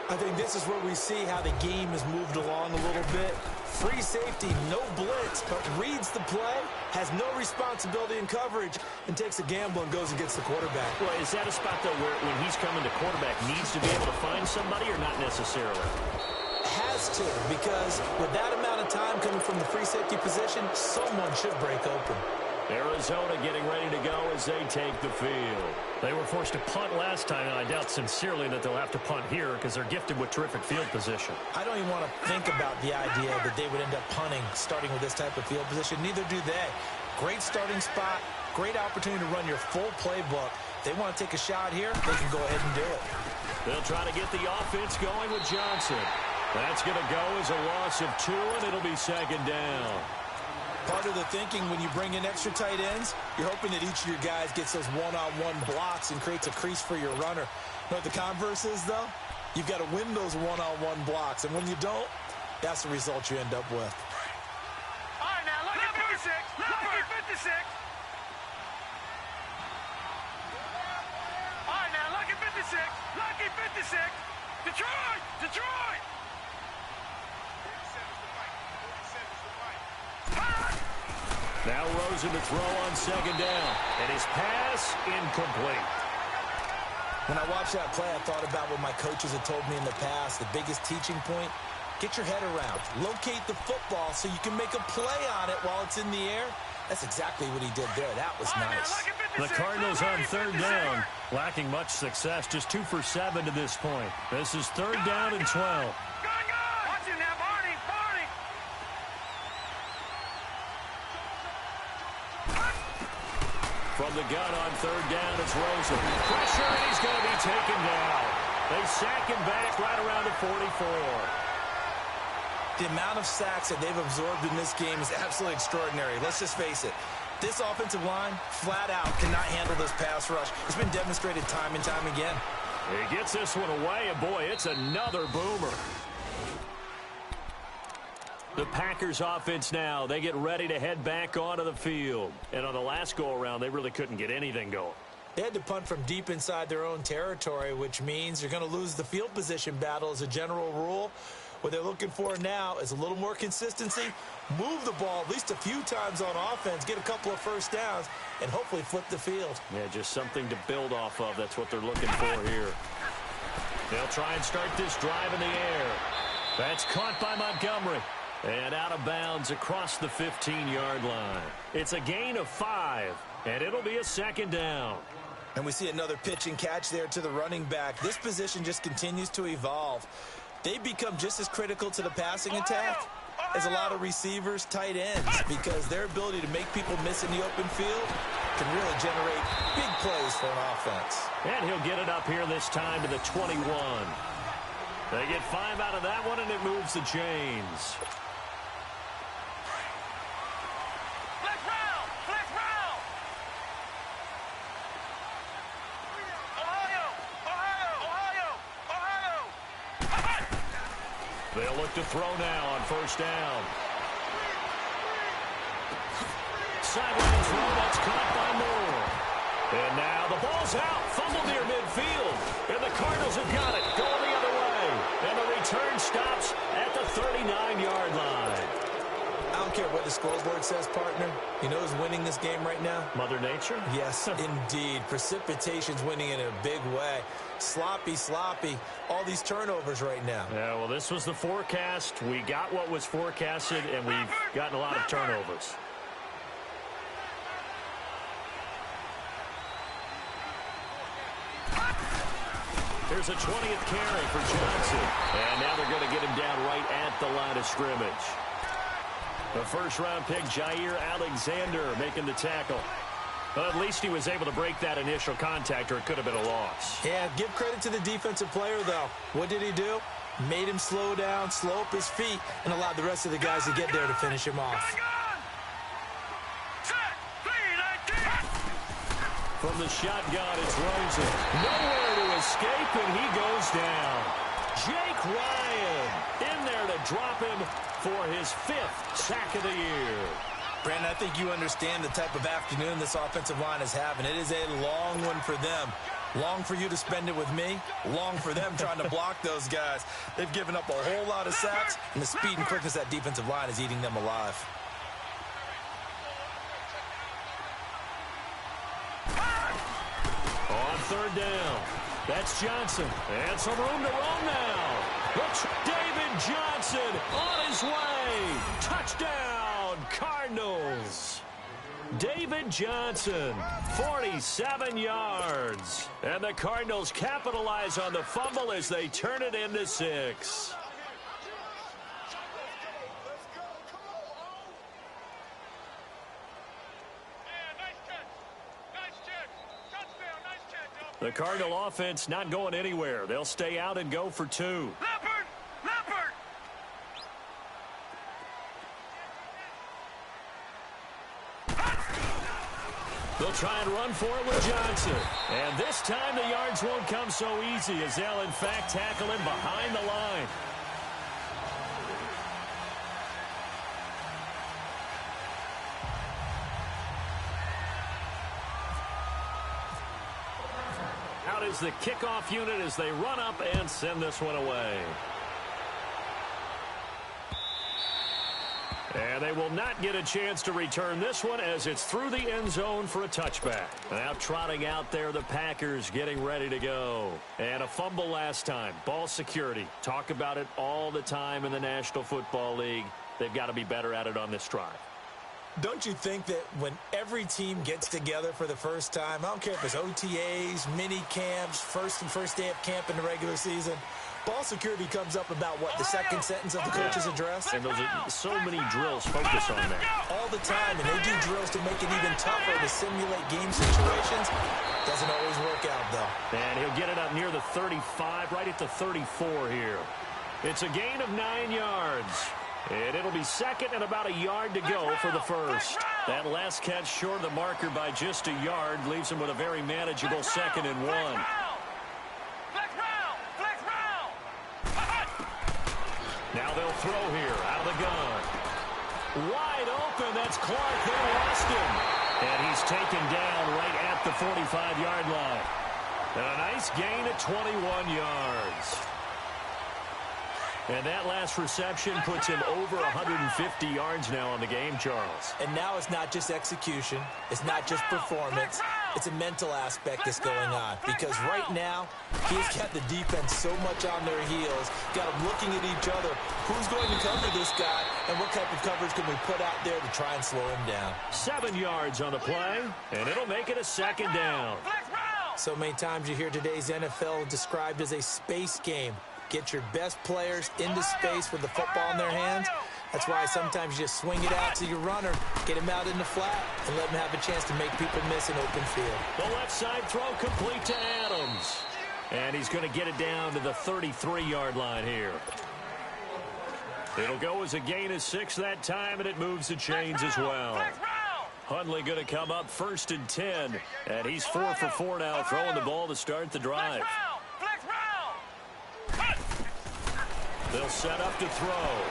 Speaker 2: I think this is where we see how the game has moved along a little bit. Free safety, no blitz, but reads the play, has no responsibility in coverage, and takes a gamble and goes and gets the quarterback.
Speaker 1: Well, is that a spot, though, where when he's coming to quarterback, needs to be able to find somebody or not necessarily?
Speaker 2: Has to, because with that amount of time coming from the free safety position, someone should break open.
Speaker 1: Arizona getting ready to go as they take the field.
Speaker 4: They were forced to punt last time, and I doubt sincerely that they'll have to punt here because they're gifted with terrific field position.
Speaker 2: I don't even want to think about the idea that they would end up punting starting with this type of field position. Neither do they. Great starting spot, great opportunity to run your full playbook. If they want to take a shot here, they can go ahead and do it.
Speaker 1: They'll try to get the offense going with Johnson. That's going to go as a loss of 2, and it'll be 2nd down.
Speaker 2: Part of the thinking when you bring in extra tight ends, you're hoping that each of your guys gets those one-on-one blocks and creates a crease for your runner. You know what the converse is, though? You've got to win those one-on-one blocks, and when you don't, that's the result you end up with.
Speaker 3: All right, now, lucky 56. Lucky 56. All right, now, lucky 56. Lucky 56. Detroit! Detroit!
Speaker 1: Now Rosen to throw on second down. And his pass incomplete.
Speaker 2: When I watched that play, I thought about what my coaches had told me in the past. The biggest teaching point, get your head around. Locate the football so you can make a play on it while it's in the air. That's exactly what he did there. That was nice.
Speaker 1: The Cardinals on third down, lacking much success, just 2 for 7 to this point. This is third down and 12.
Speaker 3: Watch him now, Barney. Barney.
Speaker 1: From the gun on third down, it's Rosen. Pressure, and he's going to be taken down. They sack him back right around the 44.
Speaker 2: The amount of sacks that they've absorbed in this game is absolutely extraordinary. Let's just face it. This offensive line, flat out, cannot handle this pass rush. It's been demonstrated time and time again.
Speaker 1: He gets this one away, and boy, it's another boomer. The Packers offense now, they get ready to head back onto the field. And on the last go-around, they really couldn't get anything going.
Speaker 2: They had to punt from deep inside their own territory, which means you're going to lose the field position battle as a general rule. What they're looking for now is a little more consistency, move the ball at least a few times on offense, get a couple of first downs, and hopefully flip the field.
Speaker 1: Yeah, just something to build off of. That's what they're looking for here. They'll try and start this drive in the air. That's caught by Montgomery. And out of bounds across the 15-yard line. It's a gain of 5, and it'll be a second down.
Speaker 2: And we see another pitch and catch there to the running back. This position just continues to evolve. They become just as critical to the passing attack as a lot of receivers, tight ends, because their ability to make people miss in the open field can really generate big plays for an offense.
Speaker 1: And he'll get it up here this time to the 21. They get 5 out of that one, and it moves the chains. They'll look to throw now on first down. Sideline throw, that's caught by Moore. And now the ball's out, fumbled near midfield. And the Cardinals have got it, going the other way. And the return stops at the 39-yard line.
Speaker 2: I don't care what the scoreboard says, partner. You know who's winning this game right now?
Speaker 1: Mother Nature?
Speaker 2: Yes, indeed. Precipitation's winning in a big way. Sloppy, sloppy. All these turnovers right now.
Speaker 1: Yeah, well, this was the forecast. We got what was forecasted, and we've gotten a lot of turnovers. Here's a 20th carry for Johnson. And now they're going to get him down right at the line of scrimmage. The first-round pick, Jair Alexander, making the tackle. Well, at least he was able to break that initial contact, or it could have been a loss.
Speaker 2: Yeah, give credit to the defensive player, though. What did he do? Made him slow down, slow up his feet, and allowed the rest of the guys to get there to finish him off.
Speaker 1: From the shotgun, it's Rosen. Nowhere to escape, and he goes down. Jake Ryan in there to drop him for his 5th sack of the year.
Speaker 2: Brandon, I think you understand the type of afternoon this offensive line is having. It is a long one for them. Long for you to spend it with me. Long for them trying to block those guys. They've given up a whole lot of sacks, and the speed and quickness of that defensive line is eating them alive.
Speaker 1: On third down, that's Johnson. And some room to roam now. Looks David Johnson on his way. Touchdown, Cardinals. David Johnson, 47 yards. And the Cardinals capitalize on the fumble as they turn it into 6. The Cardinal offense not going anywhere. They'll stay out and go for 2.
Speaker 3: Leopard! Leopard!
Speaker 1: They'll try and run for it with Johnson. And this time the yards won't come so easy as they'll, in fact, tackle him behind the line. is the kickoff unit as they run up and send this one away. And they will not get a chance to return this one as it's through the end zone for a touchback. Now trotting out there, the Packers getting ready to go. And a fumble last time. Ball security. Talk about it all the time in the National Football League. They've got to be better at it on this drive.
Speaker 2: Don't you think that when every team gets together for the first time, I don't care if it's OTAs, mini camps, first day of camp in the regular season, ball security comes up about, what, the second sentence of the coach's address?
Speaker 1: And those are so many drills focus on that.
Speaker 2: All the time, and they do drills to make it even tougher to simulate game situations. Doesn't always work out, though.
Speaker 1: And he'll get it up near the 35, right at the 34 here. It's a gain of 9 yards. And it'll be second and about a yard to go for the first. That last catch short of the marker by just a yard leaves him with a very manageable 2nd and 1. Now they'll throw here out of the gun. Wide open. That's Clark. They lost him. And he's taken down right at the 45-yard line. And a nice gain of 21 yards. And that last reception puts him over 150 yards now on the game, Charles.
Speaker 2: And now it's not just execution. It's not just performance. It's a mental aspect that's going on. Because right now, he's got the defense so much on their heels, got them looking at each other. Who's going to cover this guy, and what type of coverage can we put out there to try and slow him down?
Speaker 1: 7 yards on the play, and it'll make it a 2nd down.
Speaker 2: So many times you hear today's NFL described as a space game. Get your best players into space with the football in their hands. That's why sometimes you just swing it out to your runner, get him out in the flat, and let him have a chance to make people miss an open field.
Speaker 1: The left side throw complete to Adams. And he's going to get it down to the 33-yard line here. It'll go as a gain of 6 that time, and it moves the chains as well. Hundley going to come up 1st and 10. And he's 4 for 4 now, throwing the ball to start the drive. They'll set up to throw.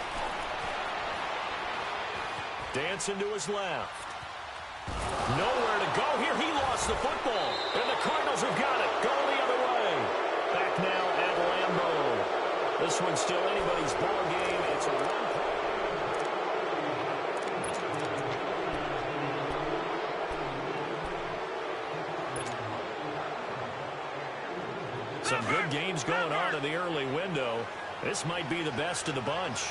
Speaker 1: Dancing to his left. Nowhere to go here. He lost the football. And the Cardinals have got it. Going the other way. Back now at Lambeau. This one's still anybody's ball game. It's a run. Some good games going on in the early window. This might be the best of the bunch.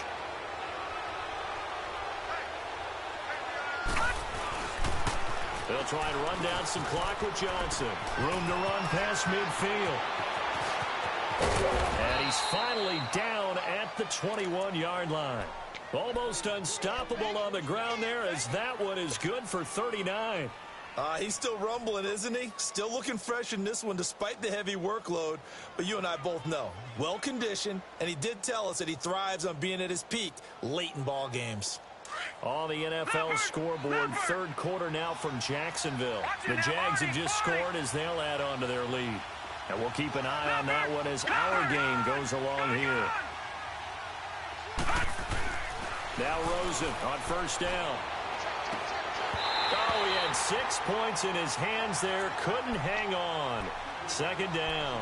Speaker 1: They'll try and run down some clock with Johnson. Room to run past midfield. And he's finally down at the 21-yard line. Almost unstoppable on the ground there as that one is good for 39.
Speaker 2: He's still rumbling, isn't he? Still looking fresh in this one despite the heavy workload. But you and I both know, well-conditioned, and he did tell us that he thrives on being at his peak late in ball games.
Speaker 1: On the NFL scoreboard, 3rd quarter now from Jacksonville. The Jags have just scored as they'll add on to their lead. And we'll keep an eye on that one as our game goes along here. Now Rosen on 1st down. Oh, he had 6 points in his hands there. Couldn't hang on. 2nd down.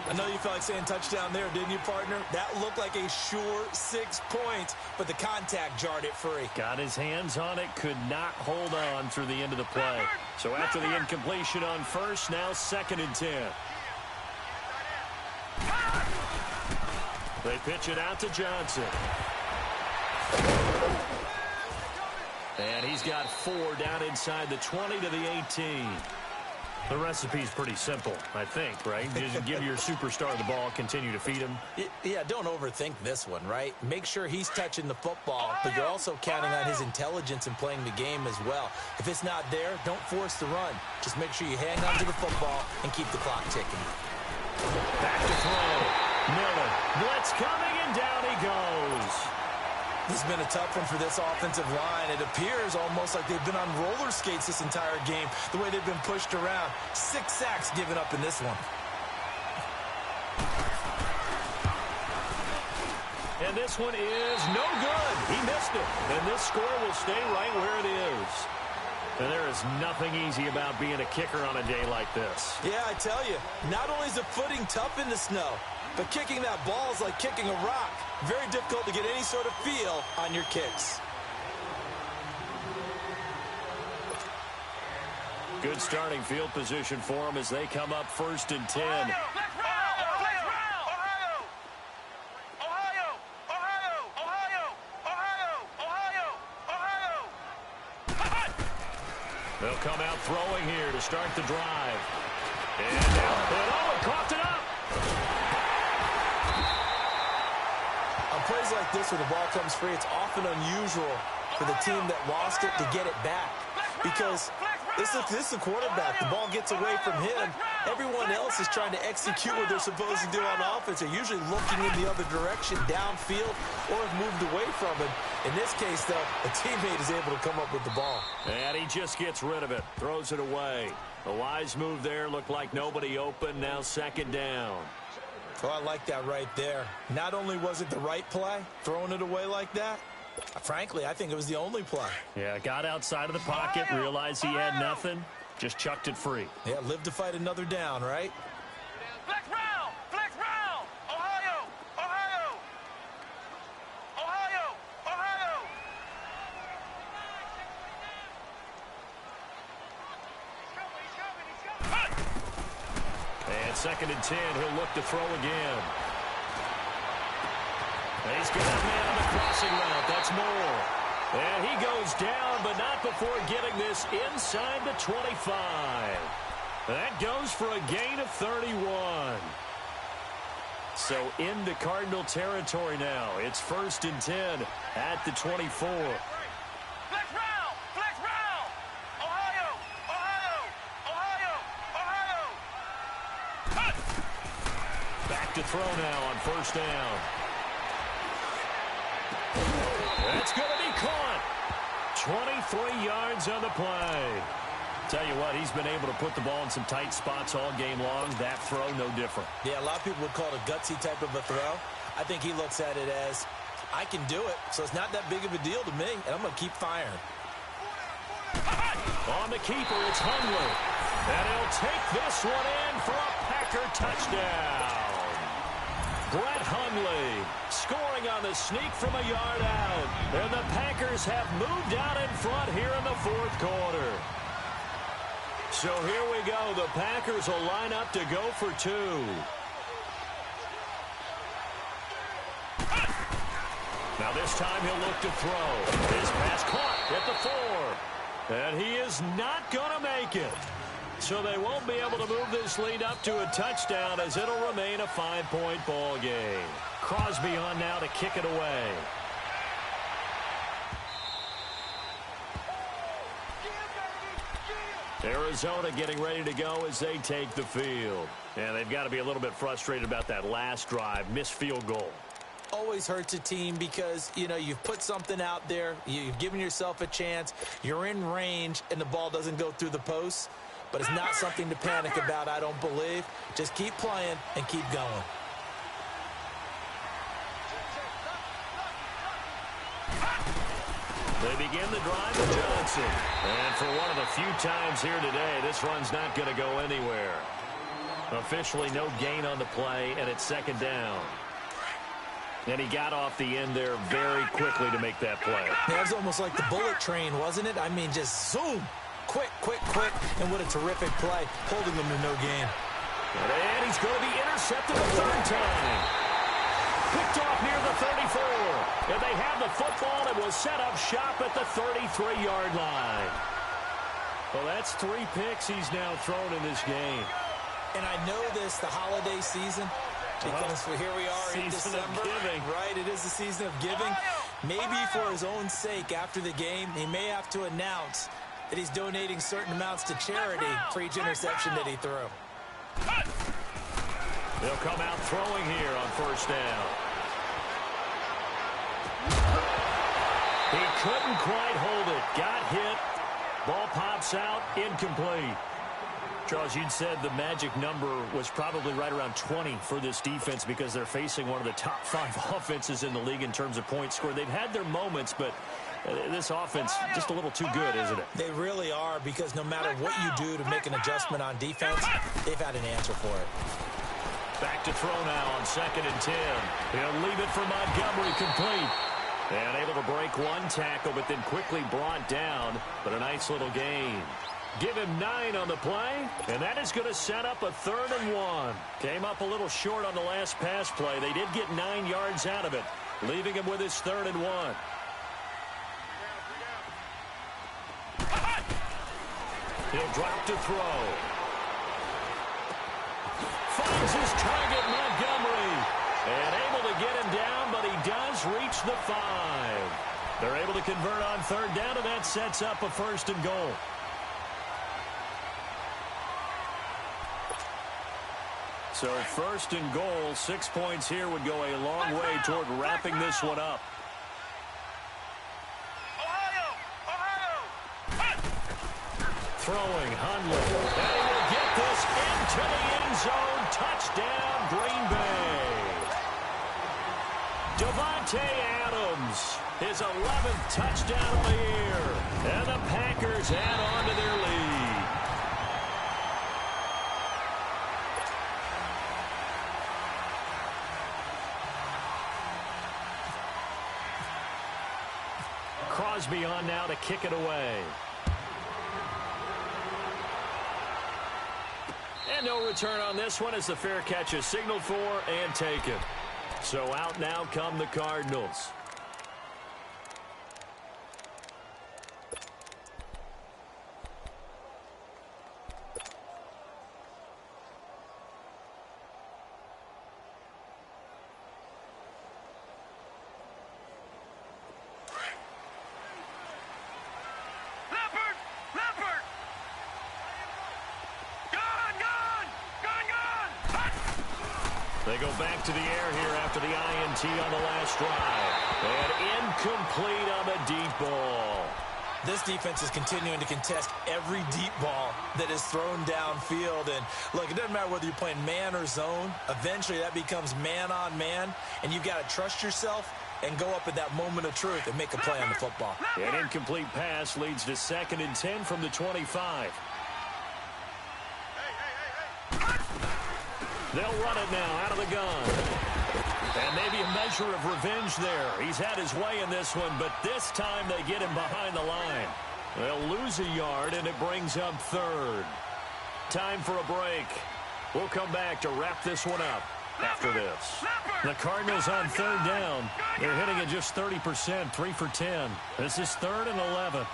Speaker 2: I know you felt like saying touchdown there, didn't you, partner? That looked like a sure 6 points, but the contact jarred it free.
Speaker 1: Got his hands on it, could not hold on through the end of the play. So after the incompletion on 1st, now 2nd and 10. They pitch it out to Johnson. And he's got 4 down inside the 20 to the 18. The recipe's pretty simple, I think, right? Just give your superstar the ball, continue to feed him.
Speaker 2: Yeah, don't overthink this one, right? Make sure he's touching the football, but you're also counting on his intelligence in playing the game as well. If it's not there, don't force the run. Just make sure you hang on to the football and keep the clock ticking.
Speaker 1: Back to throw. Miller. Blitz coming, and down he goes.
Speaker 2: This has been a tough one for this offensive line. It appears almost like they've been on roller skates this entire game, the way they've been pushed around. 6 sacks given up in this one.
Speaker 1: And this one is no good. He missed it. And this score will stay right where it is. And there is nothing easy about being a kicker on a day like this.
Speaker 2: Yeah, I tell you, not only is the footing tough in the snow, but kicking that ball is like kicking a rock. Very difficult to get any sort of feel on your kicks.
Speaker 1: Good starting field position for them as they come up 1st and 10. They'll come out throwing here to start the drive. And it coughed it up.
Speaker 2: On plays like this where the ball comes free, it's often unusual for the team that lost it to get it back. Because this is the quarterback. The ball gets away from him. Everyone else is trying to execute what they're supposed to do on offense. They're usually looking in the other direction, downfield, or have moved away from it. In this case, though, a teammate is able to come up with the ball.
Speaker 1: And he just gets rid of it, throws it away. A wise move there, looked like nobody open, now 2nd down.
Speaker 2: Oh, I like that right there. Not only was it the right play, throwing it away like that, frankly, I think it was the only play.
Speaker 1: Yeah, got outside of the pocket, realized he had nothing, just chucked it free.
Speaker 2: Yeah, live to fight another down, right?
Speaker 3: Flex round! Flex round! Ohio! Ohio! Ohio! Ohio!
Speaker 1: And 2nd and 10, he'll look to throw again. And he's got a man on the crossing route. That's Moore. And he goes down, but not before getting this inside the 25. That goes for a gain of 31. So into Cardinal territory now. It's 1st and 10 at the 24.
Speaker 3: Flex round! Flex round! Ohio! Ohio! Ohio! Ohio!
Speaker 1: Back to throw now on 1st down. That's going to be caught. 23 yards on the play. Tell you what, he's been able to put the ball in some tight spots all game long. That throw, no different.
Speaker 2: Yeah, a lot of people would call it a gutsy type of a throw. I think he looks at it as, I can do it, so it's not that big of a deal to me, and I'm going to keep firing.
Speaker 1: On the keeper, it's Hundley. And he'll take this one in for a Packer touchdown. Brett Hundley scoring on the sneak from a yard out. And the Packers have moved out in front here in the 4th quarter. So here we go. The Packers will line up to go for 2. Now this time he'll look to throw. His pass caught at the 4. And he is not going to make it. So they won't be able to move this lead up to a touchdown as it'll remain a 5-point ball game. Crosby on now to kick it away. Arizona getting ready to go as they take the field. And they've got to be a little bit frustrated about that last drive, missed field goal.
Speaker 2: Always hurts a team because, you know, you've put something out there, you've given yourself a chance, you're in range, and the ball doesn't go through the posts. But it's not something to panic about, I don't believe. Just keep playing and keep going.
Speaker 1: They begin the drive with Johnson. And for one of the few times here today, this run's not going to go anywhere. Officially no gain on the play, and it's 2nd down. And he got off the end there very quickly to make that play.
Speaker 2: Yeah, it was almost like the bullet train, wasn't it? I mean, just zoom. Quick, quick, quick, and what a terrific play, holding them to no gain.
Speaker 1: And he's going to be intercepted a 3rd time. Picked off near the 34. And they have the football and will set up shop at the 33-yard line. Well, that's 3 picks he's now thrown in this game.
Speaker 2: And I know this, the holiday season, because here we are in December. Right, it is the season of giving. Maybe for his own sake, after the game, he may have to announce that he's donating certain amounts to charity for each interception that he threw.
Speaker 1: They'll come out throwing here on 1st down. He couldn't quite hold it. Got hit. Ball pops out. Incomplete. Charles, you'd said the magic number was probably right around 20 for this defense because they're facing one of the top 5 offenses in the league in terms of points scored. They've had their moments, but
Speaker 4: This offense just a little too good, isn't it?
Speaker 2: They really are, because no matter what you do to make an adjustment on defense, they've had an answer for it.
Speaker 1: Back to throw now on 2nd and 10. He'll leave it for Montgomery, complete. And able to break one tackle, but then quickly brought down. But a nice little gain. Give him 9 on the play, and that is going to set up a 3rd and 1. Came up a little short on the last pass play. They did get 9 yards out of it, leaving him with his 3rd and 1. He'll drop to throw. Finds his target, Montgomery. And able to get him down, but he does reach the 5. They're able to convert on 3rd down, and that sets up a 1st and goal. So 1st and goal, 6 points here would go a long way toward wrapping this one up. Throwing, Hundley. And he will get this into the end zone. Touchdown, Green Bay. Devontae Adams, his 11th touchdown of the year. And the Packers add on to their lead. Crosby on now to kick it away. And no return on this one as the fair catch is signaled for and taken. So out now come the Cardinals. They go back to the air here after the INT on the last drive. And incomplete on the deep ball.
Speaker 2: This defense is continuing to contest every deep ball that is thrown downfield. And look, it doesn't matter whether you're playing man or zone. Eventually that becomes man on man. And you've got to trust yourself and go up at that moment of truth and make a play on the football.
Speaker 1: An incomplete pass leads to 2nd and 10 from the 25. They'll run it now out of the gun. And maybe a measure of revenge there. He's had his way in this one, but this time they get him behind the line. They'll lose a yard, and it brings up 3rd. Time for a break. We'll come back to wrap this one up after this. The Cardinals on 3rd down. They're hitting at just 30%, 3 for 10. This is 3rd and 11.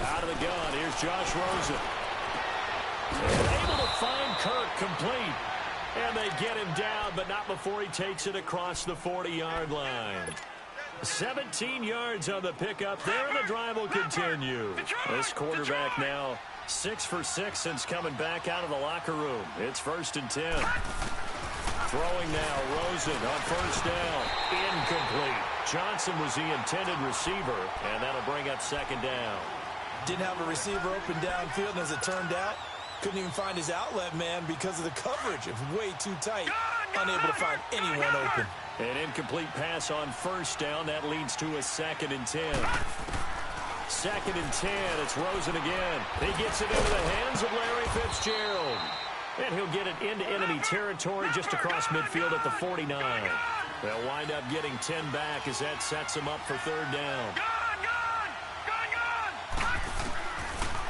Speaker 1: Out of the gun, here's Josh Rosen. Able to find Kirk complete. And they get him down, but not before he takes it across the 40-yard line. 17 yards on the pickup there, and the drive will continue. This quarterback now 6 for 6 since coming back out of the locker room. It's 1st and 10. Throwing now, Rosen on 1st down. Incomplete. Johnson was the intended receiver, and that'll bring up 2nd down.
Speaker 2: Didn't have a receiver open downfield, and as it turned out, couldn't even find his outlet man because of the coverage. It was way too tight. Unable to find anyone open.
Speaker 1: An incomplete pass on 1st down. That leads to a 2nd and 10. 2nd and 10. It's Rosen again. He gets it into the hands of Larry Fitzgerald. And he'll get it into enemy territory just across midfield at the 49. They'll wind up getting 10 back as that sets him up for 3rd down.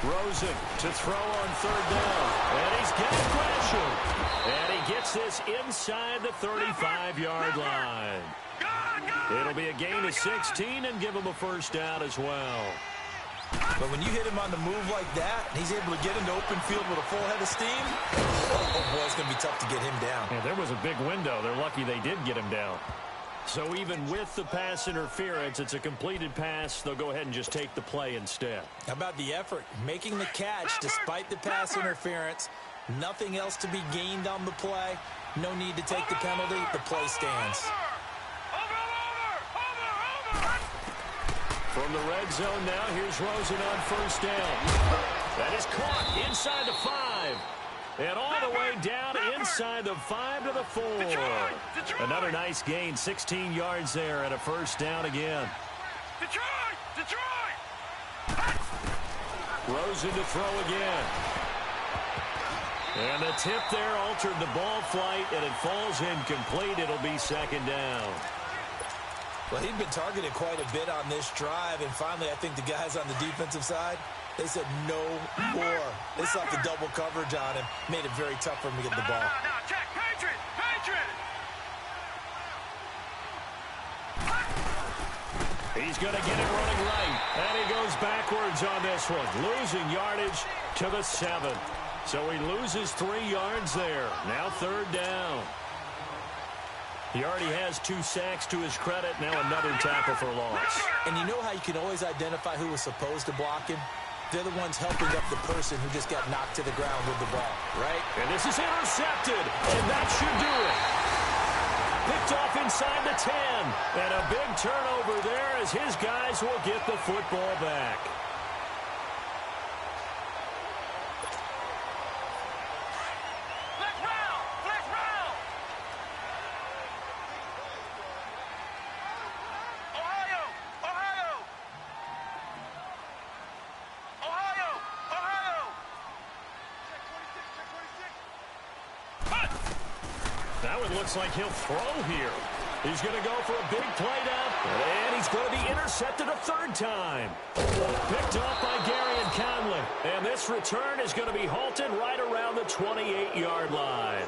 Speaker 1: Rosen to throw on 3rd down. And he's got pressure. And he gets this inside the 35-yard line. It'll be a gain of 16 and give him a 1st down as well.
Speaker 2: But when you hit him on the move like that, and he's able to get into open field with a full head of steam, oh boy, it's going to be tough to get him down.
Speaker 4: Yeah, there was a big window. They're lucky they did get him down.
Speaker 1: So even with the pass interference, it's a completed pass. They'll go ahead and just take the play instead.
Speaker 2: How about the effort? Making the catch despite the pass interference. Nothing else to be gained on the play. No need to take the penalty. The play stands.
Speaker 1: From the red zone now, here's Rosen on 1st down. That is caught inside the 5. And all the way down inside the 5 to the 4. Another nice gain, 16 yards there and a first down again.
Speaker 3: Detroit!
Speaker 1: Rosen to throw again. And the tip there altered the ball flight, and it falls incomplete. It'll be second down.
Speaker 2: Well, he'd been targeted quite a bit on this drive, and finally I think the guys on the defensive side, they said no more. They slapped the double coverage on him, made it very tough for him to get the ball.
Speaker 3: No, check. Patriot!
Speaker 1: He's going to get it running right, and he goes backwards on this one, losing yardage to the 7. So he loses 3 yards there. Now third down. He already has 2 sacks to his credit. Now another tackle for loss.
Speaker 2: And you know how you can always identify who was supposed to block him? They're the ones helping up the person who just got knocked to the ground with the ball, right?
Speaker 1: And this is intercepted, and that should do it. Picked off inside the 10. And a big turnover there as his guys will get the football back. That one looks like he'll throw here. He's going to go for a big play down, and he's going to be intercepted a third time. Picked off by Gary and Conley. And this return is going to be halted right around the 28-yard line.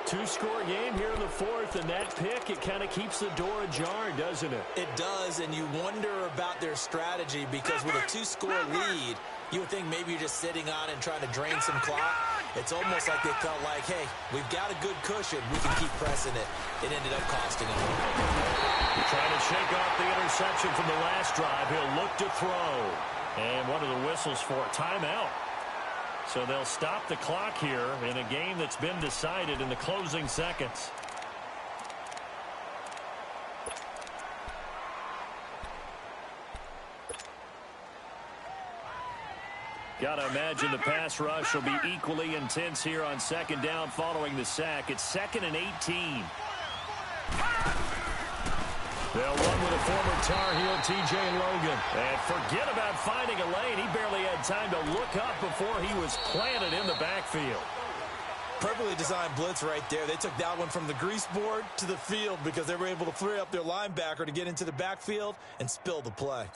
Speaker 1: 2-score game here in the 4th, and that pick, it kind of keeps the door ajar, doesn't it?
Speaker 2: It does, and you wonder about their strategy because with a 2-score lead, you would think maybe you're just sitting on it and trying to drain some clock. It's almost like they felt like, hey, we've got a good cushion. We can keep pressing it. It ended up costing them.
Speaker 1: Trying to shake off the interception from the last drive. He'll look to throw. And what are the whistles for? Timeout. So they'll stop the clock here in a game that's been decided in the closing seconds. Got to imagine the pass rush will be equally intense here on second down following the sack. It's 2nd and 18. They'll run with a former Tar Heel, T.J. Logan. And forget about finding a lane. He barely had time to look up before he was planted in the backfield.
Speaker 2: Perfectly designed blitz right there. They took that one from the grease board to the field because they were able to free up their linebacker to get into the backfield and spill the play.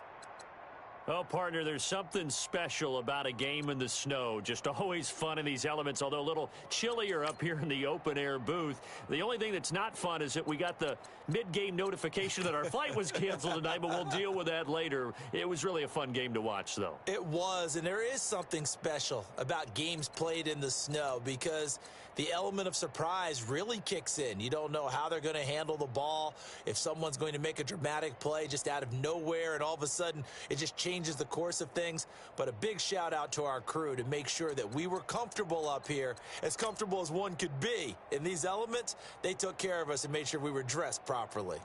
Speaker 1: Well, partner, there's something special about a game in the snow. Just always fun in these elements, although a little chillier up here in the open-air booth. The only thing that's not fun is that we got the mid-game notification that our flight was canceled tonight, but we'll deal with that later. It was really a fun game to watch, though.
Speaker 2: It was, and there is something special about games played in the snow because the element of surprise really kicks in. You don't know how they're going to handle the ball, if someone's going to make a dramatic play just out of nowhere, and all of a sudden it just changes the course of things. But a big shout out to our crew to make sure that we were comfortable up here, as comfortable as one could be. In these elements, they took care of us and made sure we were dressed properly.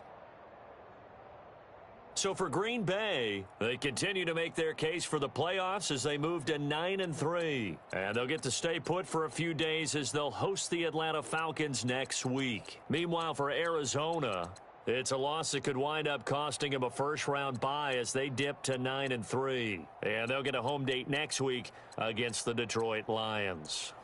Speaker 1: So for Green Bay, they continue to make their case for the playoffs as they move to 9-3. And they'll get to stay put for a few days as they'll host the Atlanta Falcons next week. Meanwhile, for Arizona, it's a loss that could wind up costing them a first-round bye as they dip to 9-3. And they'll get a home date next week against the Detroit Lions.